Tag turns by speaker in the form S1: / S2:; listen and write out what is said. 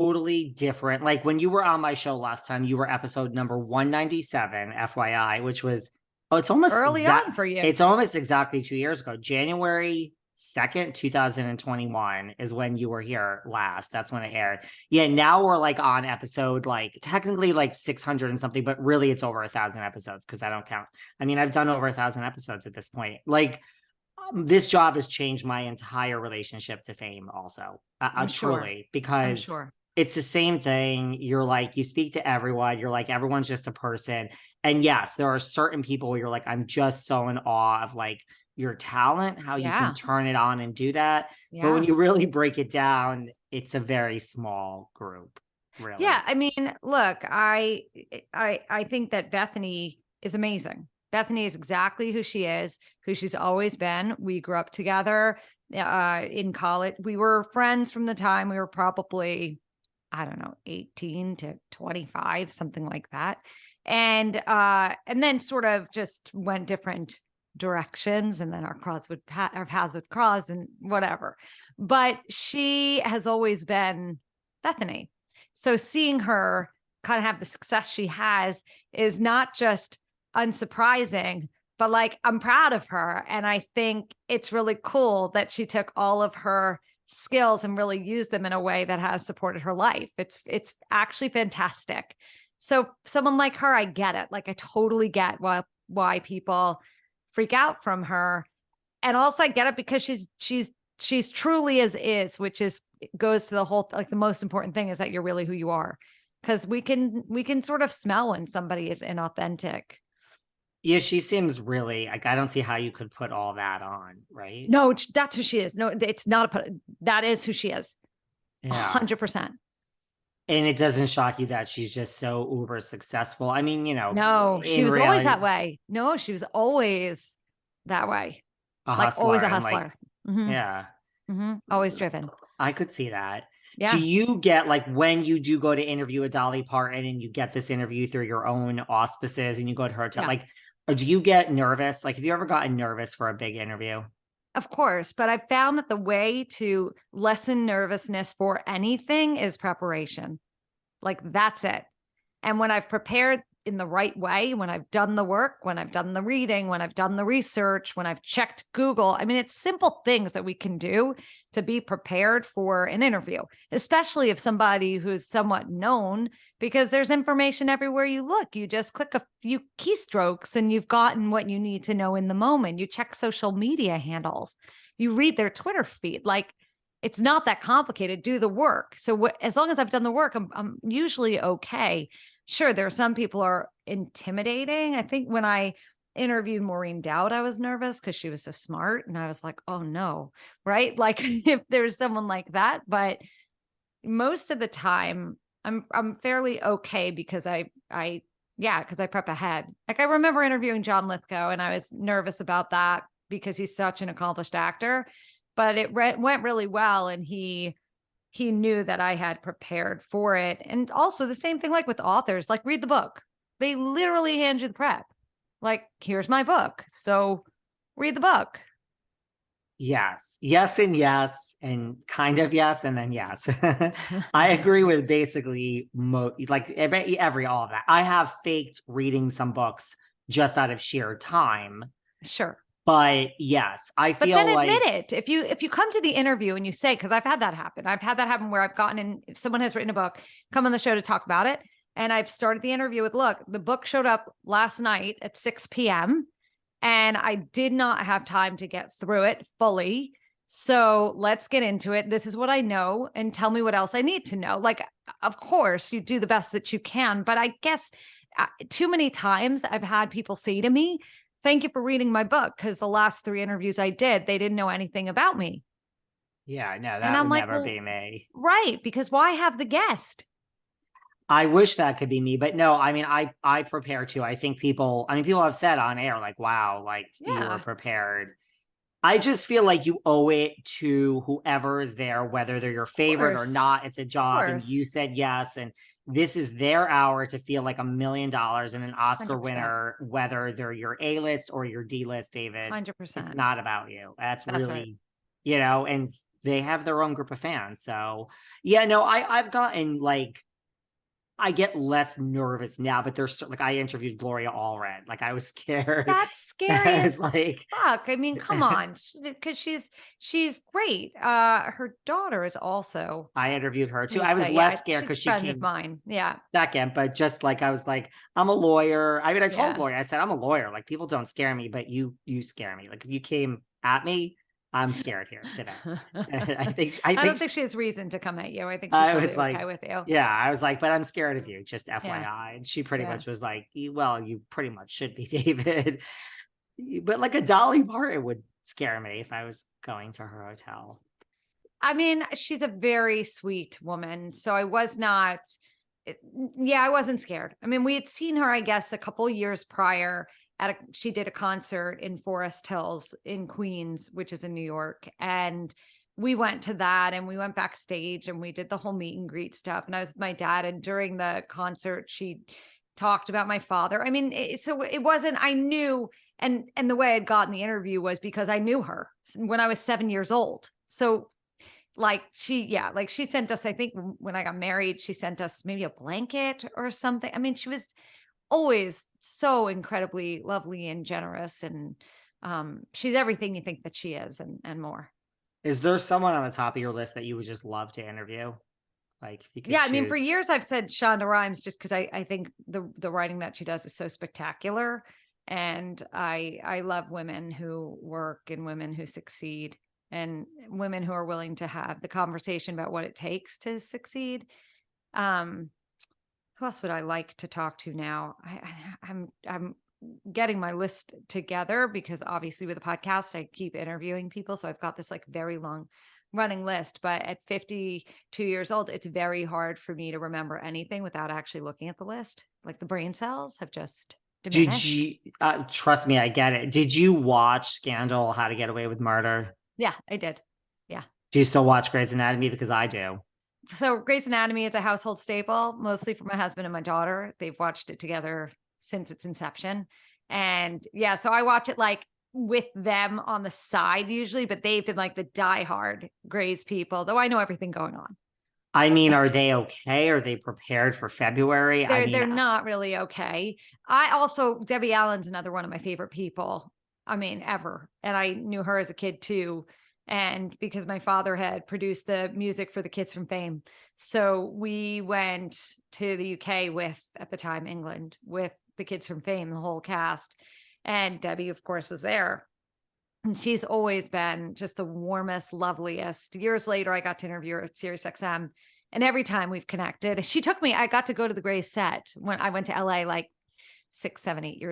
S1: totally different. Like when you were on my show last time, you were episode number 197, FYI, which was it's almost
S2: early on for you.
S1: It's almost exactly 2 years ago. January 2nd, 2021 is when you were here last. That's when it aired. Yeah, now we're like on episode like technically like 600 and something, but really it's over 1,000 episodes because I don't count. I mean, I've done over 1,000 episodes at this point. Like this job has changed my entire relationship to fame also.
S2: I'm sure.
S1: Truly, because
S2: I'm sure.
S1: it's the same thing. You're like, you speak to everyone. You're like, everyone's just a person. And yes, there are certain people where you're like, I'm just so in awe of like your talent, how you can turn it on and do that.
S2: Yeah.
S1: But when you really break it down, it's a very small group. Really.
S2: Yeah. I mean, look, I think that Bethenny is amazing. Bethenny is exactly who she is, who she's always been. We grew up together in college. We were friends from the time we were probably, I don't know, 18 to 25, something like that. And then sort of just went different directions, and then our paths would cross and whatever. But she has always been Bethenny. So seeing her kind of have the success she has is not just unsurprising, but like I'm proud of her. And I think it's really cool that she took all of her skills and really used them in a way that has supported her life. It's actually fantastic. So someone like her, I get it. Like I totally get why people freak out from her. And also I get it because she's truly as is, which is goes to the whole, like the most important thing is that you're really who you are. Because we can sort of smell when somebody is inauthentic.
S1: Yeah, she seems really like I don't see how you could put all that on, right?
S2: No, that's who she is. No, it's not that is who she is.
S1: Yeah.
S2: 100%.
S1: And it doesn't shock you that she's just so uber successful. I mean,
S2: no, she was always that way. No, she was always that way. Like always a hustler.
S1: Yeah.
S2: Always driven.
S1: I could see that.
S2: Yeah.
S1: Do you get like when you do go to interview with Dolly Parton and you get this interview through your own auspices and you go to her hotel, like, or do you get nervous? Like, have you ever gotten nervous for a big interview?
S2: Of course, but I've found that the way to lessen nervousness for anything is preparation. Like that's it. And when I've prepared in the right way, when I've done the work, when I've done the reading, when I've done the research, when I've checked Google, I mean, it's simple things that we can do to be prepared for an interview, especially if somebody who's somewhat known, because there's information everywhere you look. You just click a few keystrokes and you've gotten what you need to know in the moment. You check social media handles, you read their Twitter feed. Like, it's not that complicated. Do the work. So as long as I've done the work, I'm usually okay. Sure, there are some people are intimidating. I think when I interviewed Maureen Dowd, I was nervous because she was so smart. And I was like, oh no, right? Like if there's someone like that. But most of the time, I'm fairly okay because I prep ahead. Like I remember interviewing John Lithgow and I was nervous about that because he's such an accomplished actor. But it went really well. And he knew that I had prepared for it. And also the same thing, like with authors, like read the book. They literally hand you the prep. Like, here's my book. So read the book.
S1: Yes. Yes. And yes. And kind of yes. And then yes. I agree with basically like every all of that. I have faked reading some books just out of sheer time.
S2: Sure.
S1: But yes, I feel
S2: like. But then admit it. If you come to the interview and you say, because I've had that happen. I've had that happen where I've gotten in, if someone has written a book, come on the show to talk about it. And I've started the interview with, look, the book showed up last night at 6 p.m. and I did not have time to get through it fully. So let's get into it. This is what I know and tell me what else I need to know. Like, of course, you do the best that you can. But I guess too many times I've had people say to me, thank you for reading my book, because the last 3 interviews I did, they didn't know anything about me.
S1: Yeah, no, that would never be me.
S2: Right, because why have the guest?
S1: I wish that could be me, but no, I mean, I prepare too. I think people have said on air, like, wow, like you were prepared. I just feel like you owe it to whoever is there, whether they're your favorite or not. It's a job and you said yes. And this is their hour to feel like $1 million and an Oscar 100%. Winner, whether they're your A-list or your D-list, David.
S2: 100%.
S1: It's not about you. That's really,
S2: right.
S1: and they have their own group of fans. So yeah, no, I've gotten like, I get less nervous now, but there's like, I interviewed Gloria Allred. Like I was scared.
S2: That's scary as
S1: like,
S2: fuck. I mean, come on, because she's great. Her daughter is also
S1: I interviewed her too. I was
S2: Lisa.
S1: less
S2: Yeah,
S1: scared because
S2: she's
S1: she
S2: a friend of
S1: came
S2: mine. Yeah,
S1: second, but just like, I was like, I'm a lawyer. I mean, I told
S2: yeah.
S1: Gloria, I said, I'm a lawyer. Like people don't scare me, but you scare me. Like if you came at me, I'm scared here today. I
S2: I don't
S1: think
S2: think she has reason to come at you. I think she's
S1: I
S2: probably
S1: was
S2: okay
S1: like,
S2: with you.
S1: yeah, I was like, but I'm scared of you, just
S2: Yeah,
S1: FYI. And she pretty
S2: yeah.
S1: much was like, well, you pretty much should be, David. But like a Dolly Parton would scare me if I was going to her hotel.
S2: I mean, she's a very sweet woman. So I was not, yeah, I wasn't scared. I mean, we had seen her, I guess, a couple years prior she did a concert in Forest Hills in Queens, which is in New York. And we went to that and we went backstage and we did the whole meet and greet stuff. And I was with my dad. And during the concert, she talked about my father. I mean, so it wasn't, I knew, and the way I'd gotten the interview was because I knew her when I was 7 years old. So like she sent us, I think when I got married, she sent us maybe a blanket or something. I mean, she was always so incredibly lovely and generous. And she's everything you think that she is and more.
S1: Is there someone on the top of your list that you would just love to interview? Like if you could
S2: Yeah,
S1: choose.
S2: I mean, for years I've said Shonda Rhimes just because I think the writing that she does is so spectacular. And I love women who work and women who succeed and women who are willing to have the conversation about what it takes to succeed. Who else would I like to talk to now? I'm getting my list together because obviously with a podcast, I keep interviewing people. So I've got this like very long running list, but at 52 years old, it's very hard for me to remember anything without actually looking at the list. Like the brain cells have just diminished.
S1: Did you, trust me, I get it. Did you watch Scandal, How to Get Away with Murder?
S2: Yeah, I did. Yeah.
S1: Do you still watch Grey's Anatomy? Because I do.
S2: So Grey's Anatomy is a household staple, mostly for my husband and my daughter. They've watched it together since its inception. And yeah, so I watch it like with them on the side usually, but they've been like the diehard Grey's people, though I know everything going on.
S1: I mean, are they okay? Are they prepared for February?
S2: They're not really okay. Debbie Allen's another one of my favorite people. I mean, ever. And I knew her as a kid too. And because my father had produced the music for the Kids from Fame. So we went to the UK with, at the time, England, with the Kids from Fame, the whole cast. And Debbie, of course, was there. And she's always been just the warmest, loveliest. Years later, I got to interview her at SiriusXM. And every time we've connected, I got to go to the Grey set when I went to LA like 6, 7, 8 years